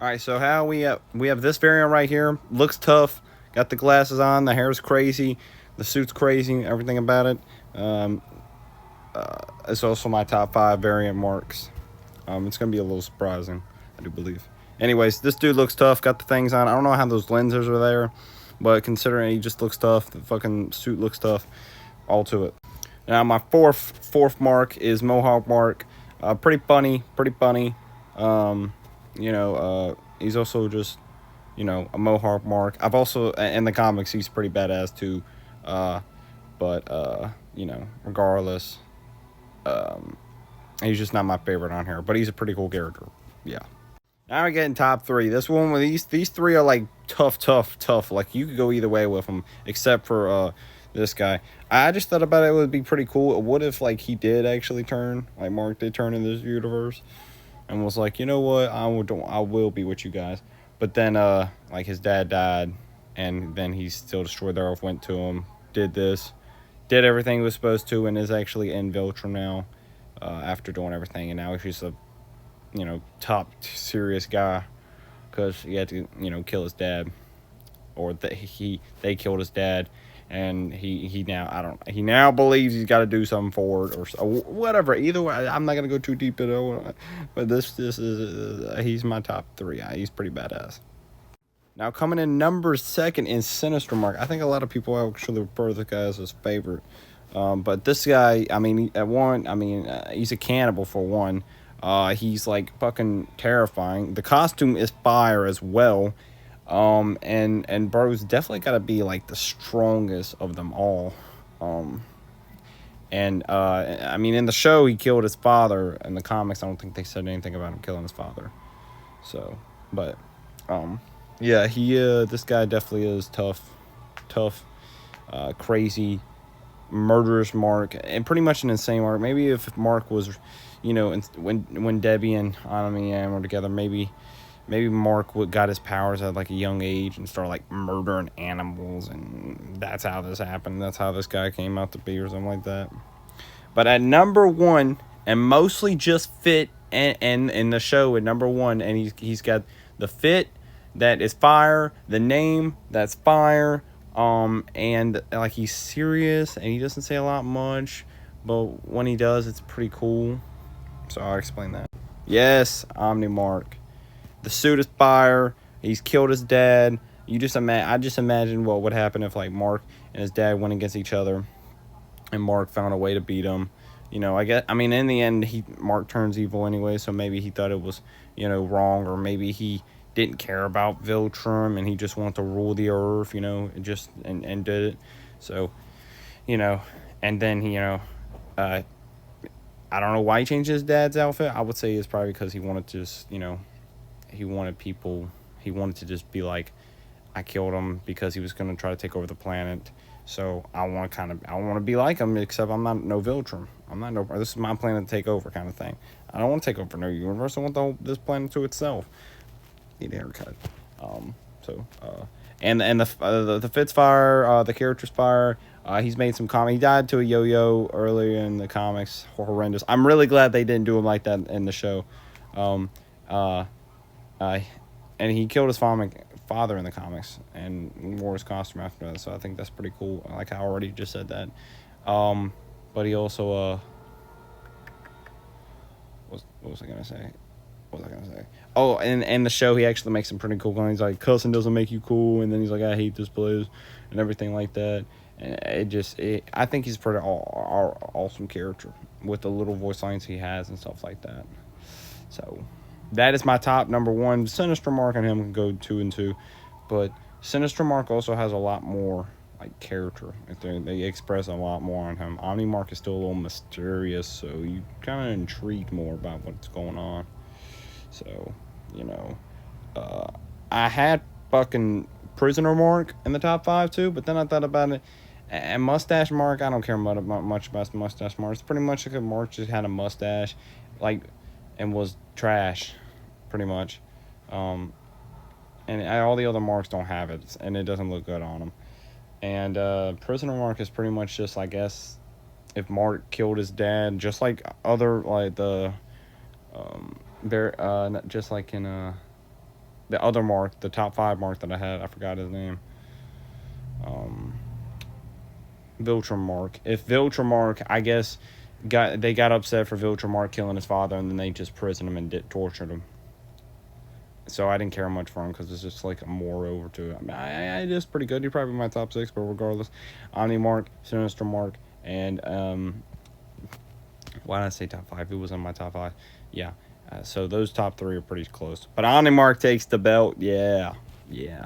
All right, so how we have this variant right here. Looks tough. Got the glasses on. The hair's crazy. The suit's crazy. Everything about it. Um, it's also my top five variant marks. It's gonna be a little surprising, I do believe. Anyways, this dude looks tough. Got the things on. I don't know how those lenses are there, but considering he just looks tough, the fucking suit looks tough. All to it. Now my fourth mark is Mohawk Mark. Pretty funny. Pretty funny. Um, he's also just a Mohawk Mark. I've also in the comics he's pretty badass too. But regardless, um, he's just not my favorite on here. But he's a pretty cool character. Yeah. Now we're getting top three. This one with these three are like tough. Like you could go either way with them, except for this guy. I just thought about it would be pretty cool. What if like he did actually turn, like Mark did turn in this universe, and was like, you know what, I will be with you guys. But then like his dad died, and then he still destroyed the Earth, went to him, did this, did everything he was supposed to, and is actually in Viltrum now, after doing everything, and now he's just a top serious guy because he had to kill his dad, or they killed his dad, and he now he now believes he's got to do something for it or whatever. Either way, I'm not gonna go too deep into it, but this is he's my top three. He's pretty badass. Now coming in number second is Sinister Mark. I think a lot of people actually refer to the guy as his favorite. But this guy, I mean, he's a cannibal for one. He's like fucking terrifying. The costume is fire as well. And bro's definitely got to be like the strongest of them all. I mean, in the show he killed his father. In the comics, I don't think they said anything about him killing his father. So, but yeah, this guy definitely is tough, crazy, murderous Mark, and pretty much an insane Mark. Maybe if Mark was, when Debbie and Anami were together, maybe Mark got his powers at like a young age and started like murdering animals, and that's how this happened. That's how this guy came out to be, or something like that. But at number one, and mostly just fit, and in the show at number one, and he's got the fit that is fire, the name that's fire, and like he's serious and he doesn't say a lot much, but when he does, it's pretty cool. So I'll explain that. Yes, Omnimark. The suit is fire. He's killed his dad. I just imagine what would happen if like Mark and his dad went against each other, and Mark found a way to beat him. I mean, in the end, Mark turns evil anyway, so maybe he thought it was, wrong, or maybe he didn't care about Viltrum and he just wanted to rule the earth, and did it. So, and then I don't know why he changed his dad's outfit. I would say it's probably because he wanted to just, he wanted to just be like, I killed him because he was going to try to take over the planet. So I want to be like him, except I'm not no Viltrum. This is my planet to take over kind of thing. I don't want to take over no universe. I want this planet to itself. Need a haircut. So and the fit's fire. The character's fire. He's made some He died to a yo-yo earlier in the comics. Horrendous. I'm really glad they didn't do him like that in the show. Um, uh, and he killed his father in the comics and wore his costume after that. So I think that's pretty cool. Like I already just said that. But he also what was I gonna say? What was I gonna say? Oh, and the show he actually makes some pretty cool lines. He's like, cussing doesn't make you cool, and then he's like, I hate this place, and everything like that. And I think he's a pretty awesome character with the little voice lines he has and stuff like that. So that is my top number one. Sinister Mark and him can go 2 and 2, but Sinister Mark also has a lot more like character. They express a lot more on him. Omni Mark is still a little mysterious, so you kind of intrigued more about what's going on. So, I had fucking Prisoner Mark in the top 5 too, but then I thought about it. And Mustache Mark, I don't care much about Mustache Mark. It's pretty much like a Mark just had a mustache, like, and was trash, pretty much. And all the other Marks don't have it, and it doesn't look good on them. And Prisoner Mark is pretty much just, I guess, if Mark killed his dad, just like other, like the, just like in the other Mark, the top 5 Mark that I had. I forgot his name. Viltremark. If Viltremark, I guess, they got upset for Viltremark killing his father, and then they just prisoned him and tortured him. So I didn't care much for him because it's just like more over to it. I mean, it is pretty good. He's probably my top 6, but regardless, Omni Mark, Sinister Mark, and why did I say top 5? It was in my top 5. Yeah. So those top 3 are pretty close. But Omni Mark takes the belt. Yeah. Yeah.